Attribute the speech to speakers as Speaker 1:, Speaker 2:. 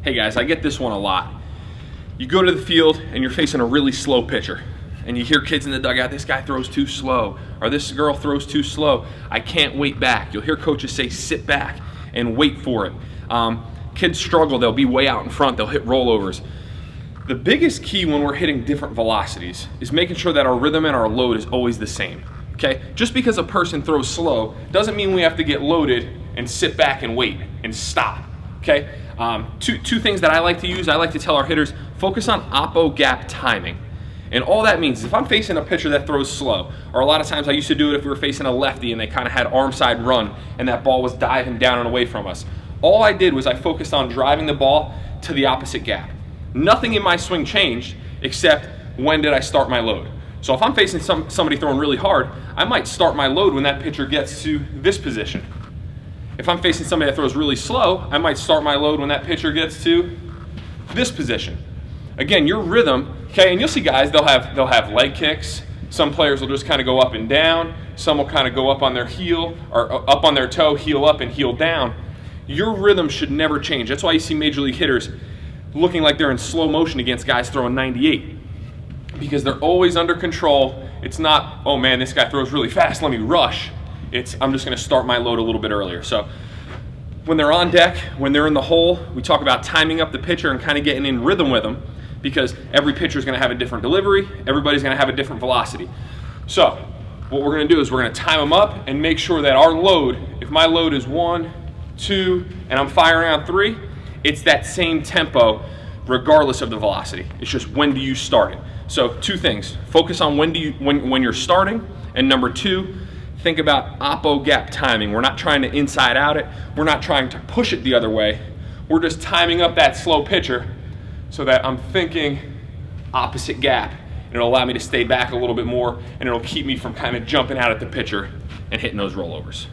Speaker 1: Hey guys, I get this one a lot. You go to the field and you're facing a really slow pitcher, and you hear kids in the dugout, this guy throws too slow, or this girl throws too slow. I can't wait back. You'll hear coaches say, sit back and wait for it. Kids struggle, they'll be way out in front, they'll hit rollovers. The biggest key when we're hitting different velocities is making sure that our rhythm and our load is always the same, okay? Just because a person throws slow doesn't mean we have to get loaded and sit back and wait and stop, okay? Two things that I like to use, I like to tell our hitters, focus on oppo gap timing. And all that means is if I'm facing a pitcher that throws slow, or a lot of times I used to do it if we were facing a lefty and they kind of had arm side run and that ball was diving down and away from us. All I did was I focused on driving the ball to the opposite gap. Nothing in my swing changed except when did I start my load. So if I'm facing somebody throwing really hard, I might start my load when that pitcher gets to this position. If I'm facing somebody that throws really slow, I might start my load when that pitcher gets to this position. Again, your rhythm, okay, and you'll see guys, they'll have leg kicks. Some players will just kind of go up and down. Some will kind of go up on their heel, or up on their toe, heel up and heel down. Your rhythm should never change. That's why you see major league hitters looking like they're in slow motion against guys throwing 98. Because they're always under control. It's not, oh man, this guy throws really fast, let me rush. It's, I'm just gonna start my load a little bit earlier. So when they're on deck, when they're in the hole, we talk about timing up the pitcher and kind of getting in rhythm with them, because every pitcher is gonna have a different delivery, everybody's gonna have a different velocity. So what we're gonna do is we're gonna time them up and make sure that our load, if my load is 1, 2, and I'm firing on 3, it's that same tempo regardless of the velocity. It's just when do you start it. So 2 things, focus on when you're starting, and number 2, think about oppo gap timing. We're not trying to inside out it, we're not trying to push it the other way, we're just timing up that slow pitcher so that I'm thinking opposite gap, and it'll allow me to stay back a little bit more, and it'll keep me from kind of jumping out at the pitcher and hitting those rollovers.